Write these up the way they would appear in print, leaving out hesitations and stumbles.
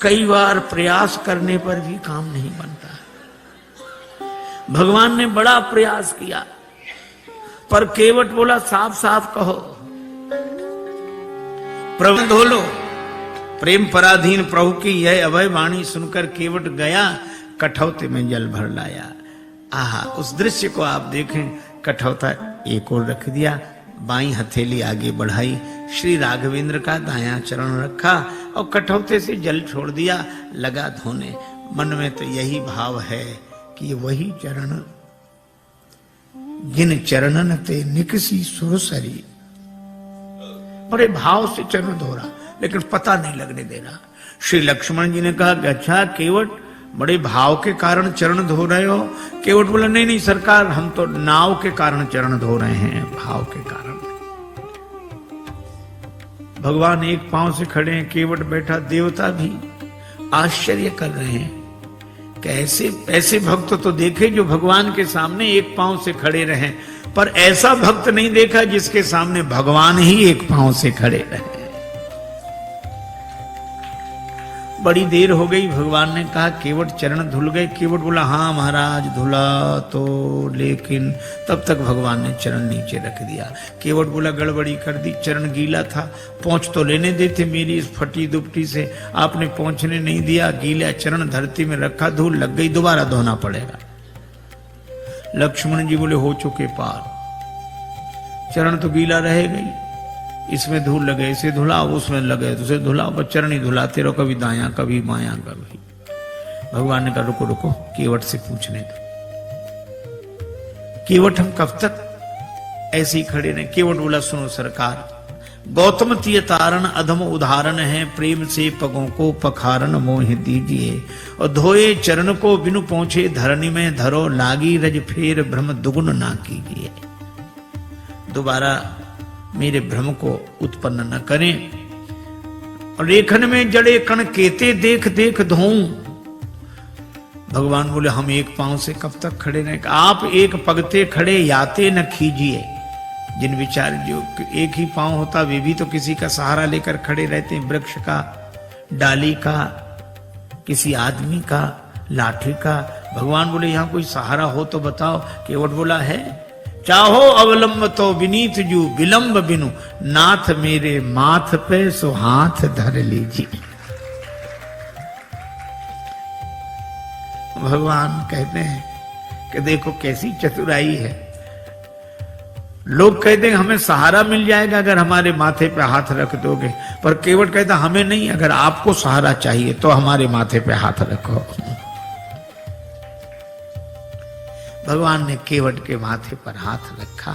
कई बार प्रयास करने पर भी काम नहीं बनता। भगवान ने बड़ा प्रयास किया पर केवट बोला साफ साफ कहो, प्रभु धो लो। प्रेम पराधीन प्रभु की यह अभय वाणी सुनकर केवट गया, कठौते में जल भर लाया। आहा, उस दृश्य को आप देखें। कठौता एक और रख दिया, बाईं हथेली आगे बढ़ाई, श्री राघवेंद्र का दायां चरण रखा और कठौते से जल छोड़ दिया, लगा धोने। मन में तो यही भाव है कि वही चरण जिन चरणन ते निकसी सुरसरी। बड़े भाव से चरण धो रहा लेकिन पता नहीं लगने दे रहा। श्री लक्ष्मण जी ने कहा कि अच्छा केवट, बड़े भाव के कारण चरण धो रहे हो? केवट बोला नहीं नहीं सरकार, हम तो नाव के कारण चरण धो रहे हैं, भाव के कारण। भगवान एक पांव से खड़े हैं, केवट बैठा, देवता भी आश्चर्य कर रहे हैं। कैसे ऐसे भक्त तो देखे जो भगवान के सामने एक पांव से खड़े रहे, पर ऐसा भक्त नहीं देखा जिसके सामने भगवान ही एक पांव से खड़े रहे। बड़ी देर हो गई, भगवान ने कहा केवट चरण धुल गए? केवट बोला हाँ महाराज धुला तो, लेकिन तब तक भगवान ने चरण नीचे रख दिया। केवट बोला गड़बड़ी कर दी, चरण गीला था, पोंछ तो लेने देते मेरी इस फटी दुपटी से, आपने पोंछने नहीं दिया, गीला चरण धरती में रखा, धूल लग गई, दोबारा धोना पड़ेगा। लक्ष्मण जी बोले हो चुके पार, चरण तो गीला रहेगा ही, इसमें धूल लगे इसे धुलाओ, उसमें लगे तो उसे धुलाओ, बस चरण ही धुलाते रहो, कभी दायां कभी बायां कभी। भगवान ने कहा रुको रुको, केवट से पूछने दो। केवट हम कब तक ऐसे ही खड़े रहे? केवट बोला सुनो सरकार, गौतम तीय तारण अधम उदाहरण है, प्रेम से पगों को पखारन मोह दीजिए, और धोए चरण को बिनु पहुंचे धरनी में धरो, लागी रज फेर भ्रम दुगुन ना कीजिए। दोबारा मेरे भ्रम को उत्पन्न न करें। और लेखन में जड़े कण केते देख देख धोऊं। भगवान बोले हम एक पांव से कब तक खड़े रहे? आप एक पगते खड़े याते न खीजिए। जिन विचार जो एक ही पांव होता वे भी तो किसी का सहारा लेकर खड़े रहते हैं, वृक्ष का, डाली का, किसी आदमी का, लाठी का। भगवान बोले यहां कोई सहारा हो तो बताओ। केवट बोला है, चाहो अवलंब तो विनीत जू, विलंब बिनु नाथ मेरे माथ पे सो हाथ धर लीजिए। भगवान कहते हैं कि देखो कैसी चतुराई है। लोग कहते हैं हमें सहारा मिल जाएगा अगर हमारे माथे पे हाथ रख दोगे, पर केवट कहता हमें नहीं, अगर आपको सहारा चाहिए तो हमारे माथे पे हाथ रखो। भगवान ने केवट के माथे पर हाथ रखा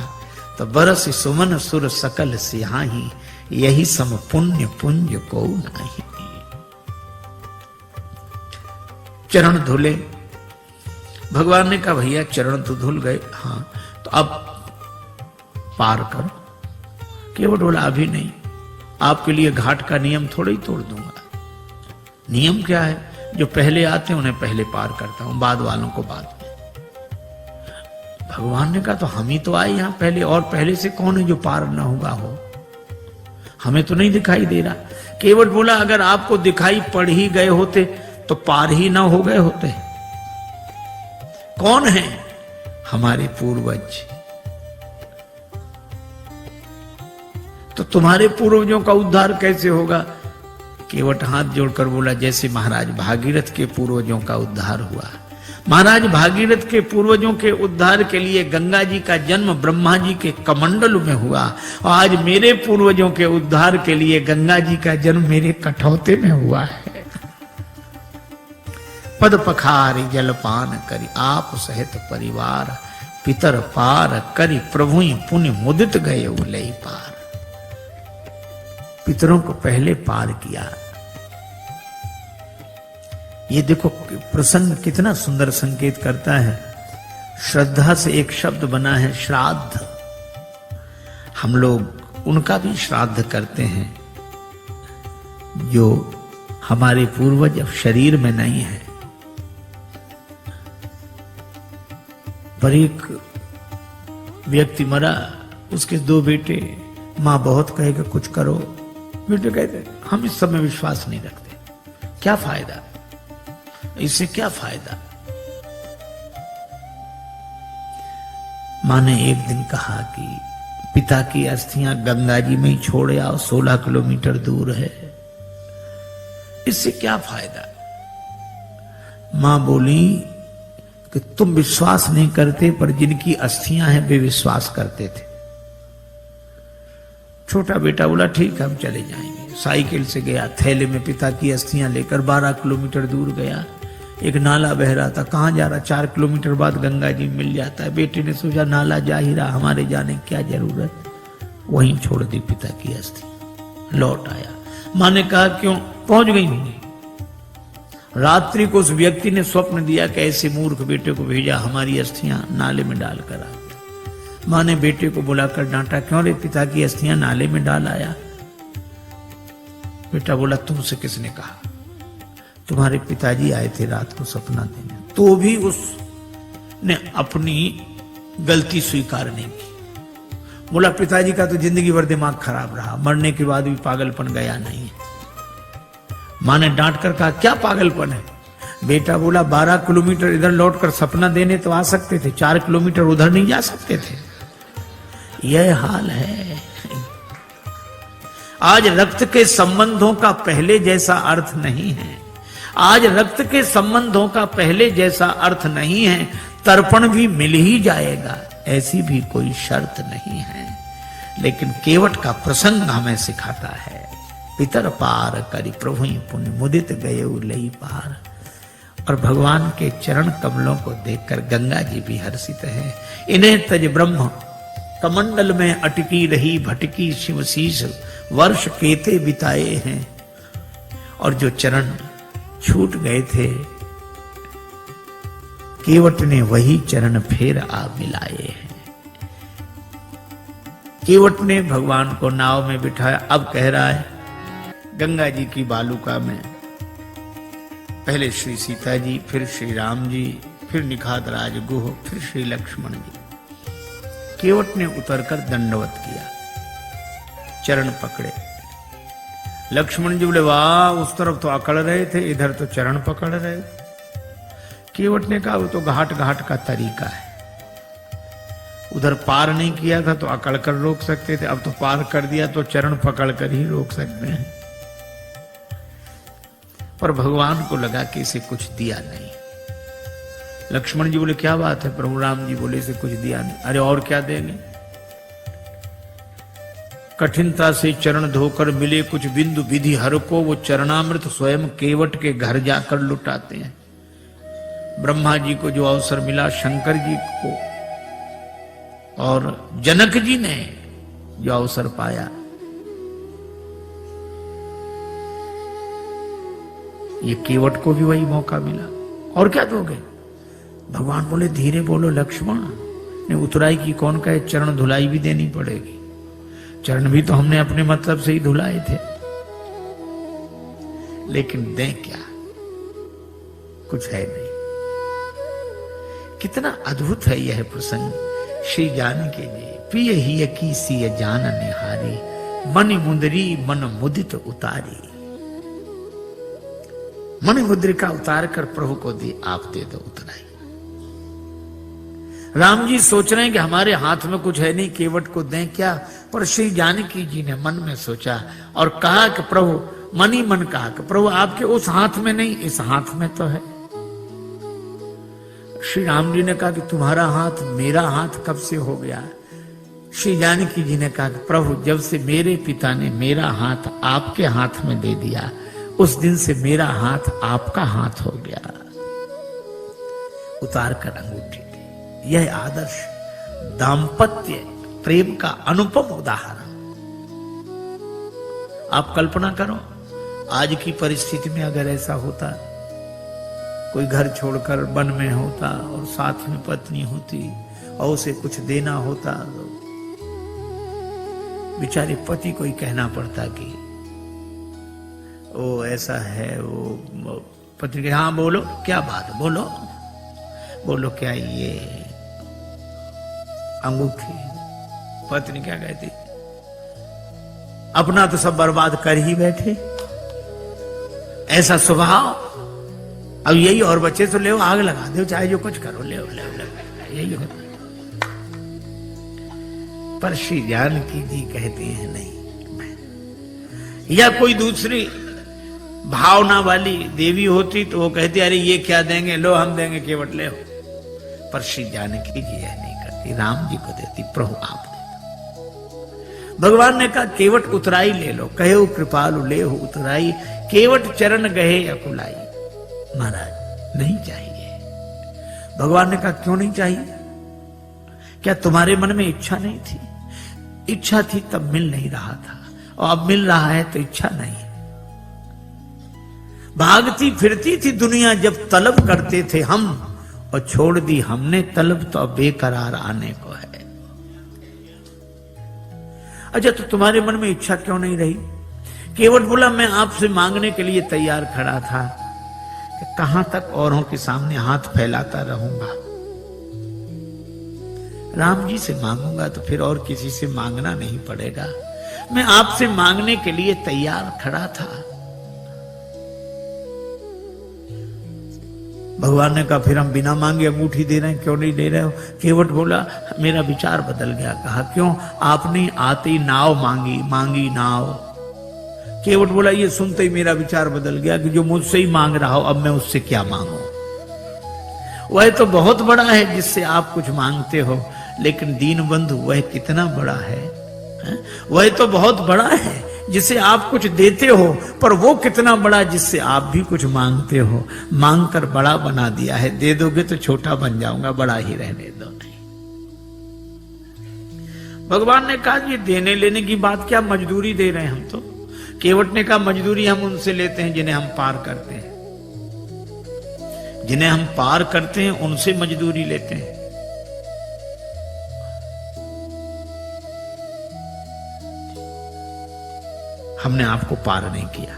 तो बरस सुमन सुर सकल सिहाही, यही सम पुण्य पुंज को नहीं। चरण धुले। भगवान ने कहा भैया चरण तो धुल गए, हाँ तो अब पार करो। केवट बोला अभी नहीं, आपके लिए घाट का नियम थोड़ा ही तोड़ दूंगा। नियम क्या है? जो पहले आते हैं उन्हें पहले पार करता हूं, बाद वालों को बाद में। भगवान ने कहा तो हम ही तो आए यहां पहले, और पहले से कौन है जो पार ना होगा हो? हमें तो नहीं दिखाई दे रहा। केवट बोला अगर आपको दिखाई पड़ ही गए होते तो पार ही ना हो गए होते। कौन है? हमारे पूर्वज। तो तुम्हारे पूर्वजों का उद्धार कैसे होगा? केवट हाथ जोड़कर बोला जैसे महाराज भागीरथ के पूर्वजों का उद्धार हुआ। महाराज भागीरथ के पूर्वजों के उद्धार के लिए गंगा जी का जन्म ब्रह्मा जी के कमंडल में हुआ, और आज मेरे पूर्वजों के उद्धार के लिए गंगा जी का जन्म मेरे कठौते में हुआ है। पद पखारी जलपान करी, आप सहित परिवार, पितर पार करी, प्रभु पुण्य मुदित गए उलई पार। पितरों को पहले पार किया। ये देखो प्रसंग कितना सुंदर संकेत करता है। श्रद्धा से एक शब्द बना है श्राद्ध। हम लोग उनका भी श्राद्ध करते हैं जो हमारे पूर्वज अब शरीर में नहीं है। पर एक व्यक्ति मरा, उसके 2 बेटे, मां बहुत कहेगा कुछ करो, बेटे कहते हम इस सब में विश्वास नहीं रखते, क्या फायदा, इससे क्या फायदा। मां ने एक दिन कहा कि पिता की अस्थियां गंगा जी में ही छोड़ आओ, 16 किलोमीटर दूर है, इससे क्या फायदा। मां बोली कि तुम विश्वास नहीं करते, पर जिनकी अस्थियां हैं वे विश्वास करते थे। छोटा बेटा बोला ठीक है हम चले जाएंगे। साइकिल से गया, थैले में पिता की अस्थियां लेकर 12 किलोमीटर दूर गया। एक नाला बह रहा था, कहां जा रहा, 4 किलोमीटर बाद गंगा जी मिल जाता है। बेटे ने सोचा नाला जा ही रहा, हमारे जाने की क्या जरूरत, वहीं छोड़ दी पिता की अस्थि। लौट आया, मां ने कहा क्यों, पहुंच गई होंगी। रात्रि को उस व्यक्ति ने स्वप्न दिया कि ऐसे मूर्ख बेटे को भेजा, हमारी अस्थियां नाले में डालकर आ गया। मां ने बेटे को बुलाकर डांटा, क्यों रे पिता की अस्थियां नाले में डाल आया। बेटा बोला तुमसे किसने कहा, तुम्हारे पिताजी आए थे रात को सपना देने। तो भी उसने अपनी गलती स्वीकार नहीं की। बोला पिताजी का तो जिंदगी भर दिमाग खराब रहा, मरने के बाद भी पागलपन गया नहीं है। मां ने डांट कर कहा क्या पागलपन है। बेटा बोला 12 किलोमीटर इधर लौटकर सपना देने तो आ सकते थे, 4 किलोमीटर उधर नहीं जा सकते थे। यह हाल है। आज रक्त के संबंधों का पहले जैसा अर्थ नहीं है। आज रक्त के संबंधों का पहले जैसा अर्थ नहीं है। तर्पण भी मिल ही जाएगा, ऐसी भी कोई शर्त नहीं है। लेकिन केवट का प्रसंग हमें सिखाता है, पितर पार करी प्रभु पुण्य मुदित गए लई पार। और भगवान के चरण कमलों को देखकर गंगा जी भी हर्षित है। इन्हें तज ब्रह्म कमंडल में अटकी रही भटकी शिवशीष, वर्ष केते बिताए हैं। और जो चरण छूट गए थे, केवट ने वही चरण फिर आ मिलाए हैं। केवट ने भगवान को नाव में बिठाया। अब कह रहा है गंगा जी की बालुका में पहले श्री सीता जी, फिर श्री राम जी, फिर निखादराज गुह, फिर श्री लक्ष्मण जी। केवट ने उतरकर दंडवत किया, चरण पकड़े। लक्ष्मण जी बोले वाह, उस तरफ तो अकड़ रहे थे, इधर तो चरण पकड़ रहे। केवट ने कहा वो तो घाट घाट का तरीका है, उधर पार नहीं किया था तो अकड़ कर रोक सकते थे, अब तो पार कर दिया तो चरण पकड़ कर ही रोक सकते हैं। पर भगवान को लगा कि इसे कुछ दिया नहीं। लक्ष्मण जी बोले क्या बात है प्रभु। राम जी बोले इसे कुछ दिया नहीं। अरे और क्या देंगे। कठिनता से चरण धोकर मिले कुछ बिंदु विधि हर को, वो चरणामृत स्वयं केवट के घर जाकर लुटाते हैं। ब्रह्मा जी को जो अवसर मिला, शंकर जी को और जनक जी ने जो अवसर पाया, ये केवट को भी वही मौका मिला। और क्या दोगे। भगवान बोले धीरे बोलो लक्ष्मण, ने उतराई की कौन कहे, चरण धुलाई भी देनी पड़ेगी। चरण भी तो हमने अपने मतलब से ही धुलाए थे। लेकिन दें क्या, कुछ है नहीं। कितना अद्भुत है यह प्रसंग। श्री जानकी जी प्रिय ही की सी जान निहारी, मन मुंदरी मन मुदित उतारी। मन मुद्रिका उतार कर प्रभु को दी, आप दे दो उतराई। राम जी सोच रहे हैं कि हमारे हाथ में कुछ है नहीं, केवट को दें क्या। पर श्री जानकी जी ने मन में सोचा और कहा कि प्रभु, मन ही मन कहा कि प्रभु आपके उस हाथ में नहीं, इस हाथ में तो है। श्री राम जी ने कहा कि तुम्हारा हाथ मेरा हाथ कब से हो गया। श्री जानकी जी ने कहा कि प्रभु जब से मेरे पिता ने मेरा हाथ आपके हाथ में दे दिया, उस दिन से मेरा हाथ आपका हाथ हो गया। उतार कर अंगूठी दी। यह आदर्श दाम्पत्य प्रेम का अनुपम उदाहरण। आप कल्पना करो, आज की परिस्थिति में अगर ऐसा होता, कोई घर छोड़कर वन में होता और साथ में पत्नी होती और उसे कुछ देना होता, तो बेचारे पति को ही कहना पड़ता कि वो ऐसा है। वो पत्नी के हाँ बोलो क्या बात, बोलो बोलो क्या ये अंगूठी। पत्नी क्या कहती, अपना तो सब बर्बाद कर ही बैठे, ऐसा स्वभाव। अब यही और बच्चे तो ले आग लगा दो, चाहे जो कुछ करो, ले यही होता। पर श्री जानकी जी कहती हैं नहीं। या कोई दूसरी भावना वाली देवी होती तो वो कहती अरे ये क्या देंगे, लो हम देंगे केवट, ले। पर श्री जानकी जी यह नहीं करती, राम जी को देती, प्रभु आप देते। भगवान ने कहा केवट उतराई ले लो, कहे कृपालु ले हो उतराई, केवट चरण गहे अकुलाई। महाराज नहीं चाहिए। भगवान ने कहा क्यों नहीं चाहिए? क्या तुम्हारे मन में इच्छा नहीं थी? इच्छा थी तब मिल नहीं रहा था, और अब मिल रहा है तो इच्छा नहीं। भागती फिरती थी दुनिया जब तलब करते थे हम, और छोड़ दी हमने तलब तो अब बेकरार आने को है। अच्छा तो तुम्हारे मन में इच्छा क्यों नहीं रही? केवट बोला मैं आपसे मांगने के लिए तैयार खड़ा था कि कहां तक औरों के सामने हाथ फैलाता रहूंगा। राम जी से मांगूंगा तो फिर और किसी से मांगना नहीं पड़ेगा। मैं आपसे मांगने के लिए तैयार खड़ा था। भगवान ने कहा फिर हम बिना मांगे अंगूठी दे रहे हैं, क्यों नहीं दे रहे हो? केवट बोला मेरा विचार बदल गया। कहा क्यों? आपने आते ही नाव मांगी नाव। केवट बोला ये सुनते ही मेरा विचार बदल गया कि जो मुझसे ही मांग रहा हो, अब मैं उससे क्या मांगू? वह तो बहुत बड़ा है जिससे आप कुछ मांगते हो, लेकिन दीन बंधु वह कितना बड़ा है? वह तो बहुत बड़ा है जिसे आप कुछ देते हो, पर वो कितना बड़ा जिससे आप भी कुछ मांगते हो। मांग कर बड़ा बना दिया है, दे दोगे तो छोटा बन जाऊंगा, बड़ा ही रहने दो। नहीं, भगवान ने कहा ये देने लेने की बात क्या, मजदूरी दे रहे हैं हम तो। केवट ने कहा मजदूरी हम उनसे लेते हैं जिन्हें हम पार करते हैं, जिन्हें हम पार करते हैं उनसे मजदूरी लेते हैं। हमने आपको पार नहीं किया।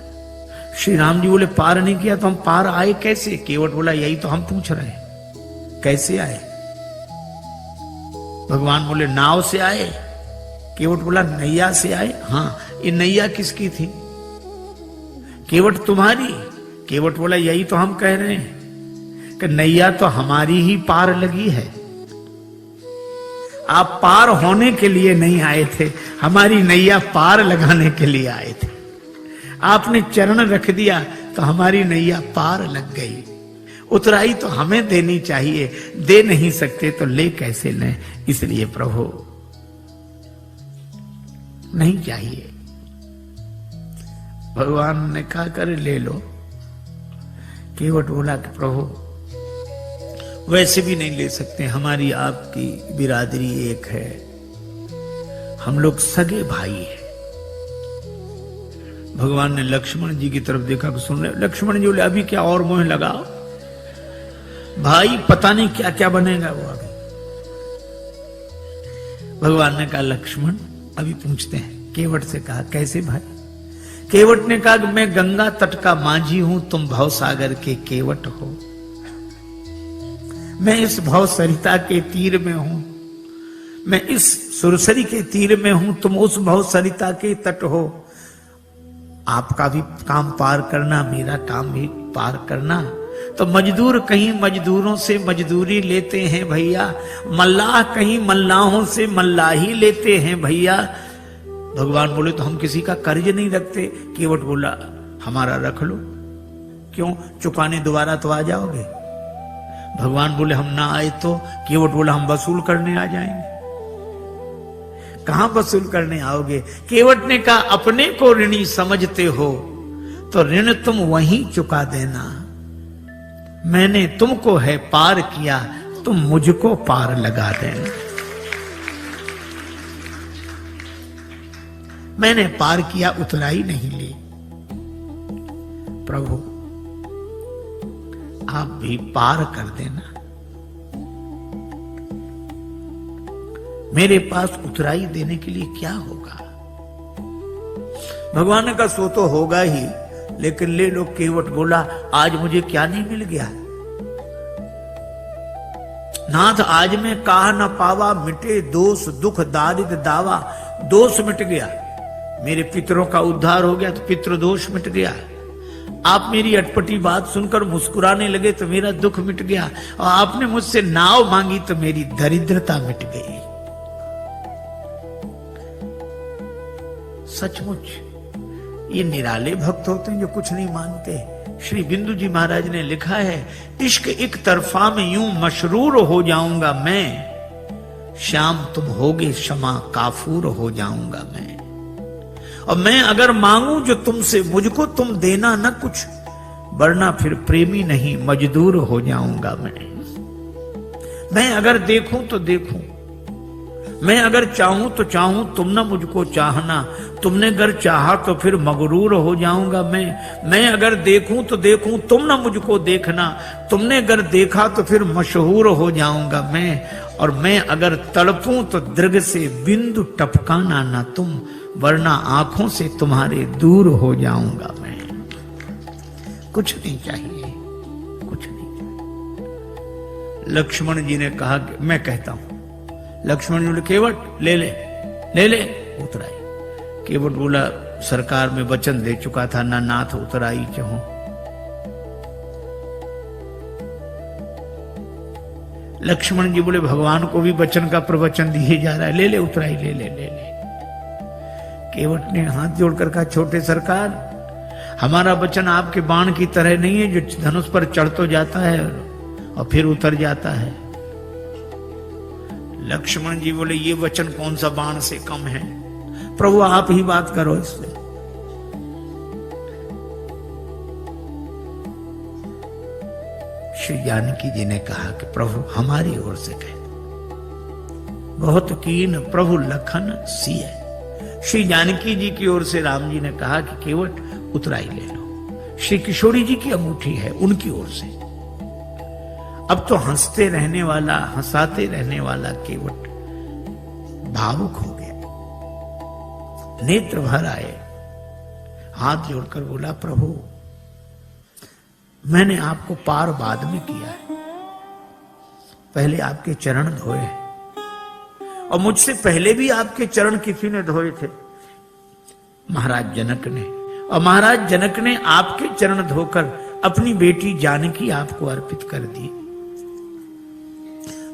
श्री राम जी बोले पार नहीं किया तो हम पार आए कैसे? केवट बोला यही तो हम पूछ रहे हैं, कैसे आए? भगवान बोले नाव से आए। केवट बोला नैया से आए। हाँ, ये नैया किसकी थी? केवट तुम्हारी। केवट बोला यही तो हम कह रहे हैं कि नैया तो हमारी ही पार लगी है। आप पार होने के लिए नहीं आए थे, हमारी नैया पार लगाने के लिए आए थे। आपने चरण रख दिया तो हमारी नैया पार लग गई। उतराई तो हमें देनी चाहिए, दे नहीं सकते तो ले कैसे लें? इसलिए प्रभु नहीं चाहिए। भगवान ने कहा कर ले लो। केवट बोला कि प्रभु वैसे भी नहीं ले सकते, हमारी आपकी बिरादरी एक है, हम लोग सगे भाई हैं। भगवान ने लक्ष्मण जी की तरफ देखा कि सुन रहे। लक्ष्मण जी बोले अभी क्या और मोह लगाओ भाई, पता नहीं क्या क्या बनेगा वो अभी। भगवान ने कहा लक्ष्मण अभी पूछते हैं। केवट से कहा कैसे भाई? केवट ने कहा कि मैं गंगा तट का माझी हूं, तुम भवसागर के केवट हो। मैं इस भव सरिता के तीर में हूं, मैं इस सुरसरी के तीर में हूं, तुम उस भव सरिता के तट हो। आपका भी काम पार करना, मेरा काम भी पार करना। तो मजदूर कहीं मजदूरों से मजदूरी लेते हैं भैया, मल्लाह कहीं मल्लाहों से मल्लाही लेते हैं भैया। भगवान बोले तो हम किसी का कर्ज नहीं रखते। केवट बोला हमारा रख लो। क्यों? चुकाने दोबारा तो आ जाओगे। भगवान बोले हम ना आए तो? केवट बोला हम वसूल करने आ जाएंगे। कहां वसूल करने आओगे? केवट ने कहा अपने को ऋणी समझते हो तो ऋण तुम वहीं चुका देना। मैंने तुमको है पार किया, तुम मुझको पार लगा देना। मैंने पार किया, उतराई नहीं ली। प्रभु आप भी पार कर देना। मेरे पास उतराई देने के लिए क्या होगा? भगवान ने कहा सो तो होगा ही, लेकिन ले लो। केवट बोला आज मुझे क्या नहीं मिल गया? नाथ आज मैं कहा न पावा, मिटे दोष दुख दारिद्र दावा। दोष मिट गया, मेरे पितरों का उद्धार हो गया तो पितृ दोष मिट गया। आप मेरी अटपटी बात सुनकर मुस्कुराने लगे तो मेरा दुख मिट गया, और आपने मुझसे नाव मांगी तो मेरी दरिद्रता मिट गई। सचमुच ये निराले भक्त होते हैं जो कुछ नहीं मानते। श्री बिंदु जी महाराज ने लिखा है, इश्क एक तरफा में यूं मशरूर हो जाऊंगा मैं, शाम तुम होगे क्षमा काफूर हो जाऊंगा मैं। और मैं अगर मांगू जो तुमसे मुझको तुम देना न कुछ, वरना फिर प्रेमी नहीं मजदूर हो जाऊंगा मैं अगर देखूं तो देखूं, मैं अगर चाहूं तो चाहूं तुम न मुझको चाहना, तुमने अगर चाहा तो फिर मगरूर हो जाऊंगा मैं अगर देखूं तो देखूं तुम न मुझको देखना, तुमने अगर देखा तो फिर मशहूर हो जाऊंगा मैं। और मैं अगर तड़पूं तो दृग से बिंदु टपकाना ना तुम, वरना आंखों से तुम्हारे दूर हो जाऊंगा मैं। कुछ नहीं चाहिए, कुछ नहीं चाहिए। लक्ष्मण जी ने कहा कि मैं कहता हूं। लक्ष्मण जी बोले केवट ले ले ले ले, उतराई। केवट बोला सरकार में वचन दे चुका था, ना नाथ उतराई चाहूं। लक्ष्मण जी बोले भगवान को भी वचन का प्रवचन दिए जा रहा है, ले ले उतराई, ले ले ले ले। केवट ने हाथ जोड़कर कहा छोटे सरकार, हमारा वचन आपके बाण की तरह नहीं है जो धनुष पर चढ़ तो जाता है और फिर उतर जाता है। लक्ष्मण जी बोले ये वचन कौन सा बाण से कम है, प्रभु आप ही बात करो इससे। श्री जानकी जी ने कहा कि प्रभु हमारी ओर से कह दो। बहुत कीन प्रभु लखन सिय। श्री जानकी जी की ओर से राम जी ने कहा कि केवट उतराई ले लो। श्री किशोरी जी की अंगूठी है, उनकी ओर से। अब तो हंसते रहने वाला, हंसाते रहने वाला केवट भावुक हो गया, नेत्र भर आए, हाथ जोड़कर बोला प्रभु मैंने आपको पार बाद में किया है, पहले आपके चरण धोए, और मुझसे पहले भी आपके चरण किसी ने धोए थे, महाराज जनक ने। और महाराज जनक ने आपके चरण धोकर अपनी बेटी जानकी आपको अर्पित कर दी।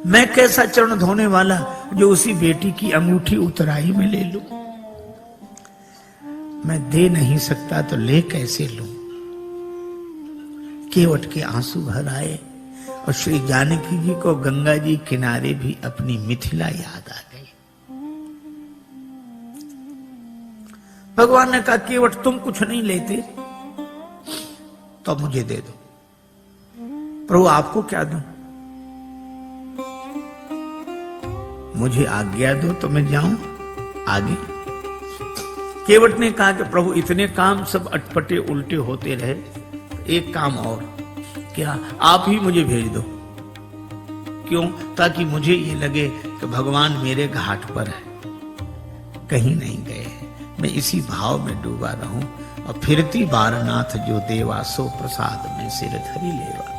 मैं कैसा चरण धोने वाला जो उसी बेटी की अंगूठी उतराई में ले लूं? मैं दे नहीं सकता तो ले कैसे लूं? केवट के आंसू भर आए और श्री जानकी जी को गंगा जी किनारे भी अपनी मिथिला याद आ गई। भगवान ने कहा केवट तुम कुछ नहीं लेते तो मुझे दे दो। प्रभु आपको क्या दूं? मुझे आज्ञा दो तो मैं जाऊं आगे। केवट ने कहा कि प्रभु इतने काम सब अटपटे उल्टे होते रहे, एक काम और, क्या आप ही मुझे भेज दो। क्यों? ताकि मुझे ये लगे कि भगवान मेरे घाट पर है, कहीं नहीं गए, मैं इसी भाव में डूबा रहूं। और फिरती बारनाथ जो देवा सो प्रसाद में सिर धरी लेवा।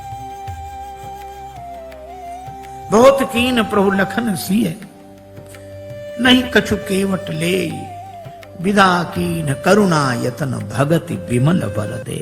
बहुत कीन प्रभु लखन सिय, नहीं कछु केवट ले, विदा कीन करुणा यतन भगति विमल बर दे।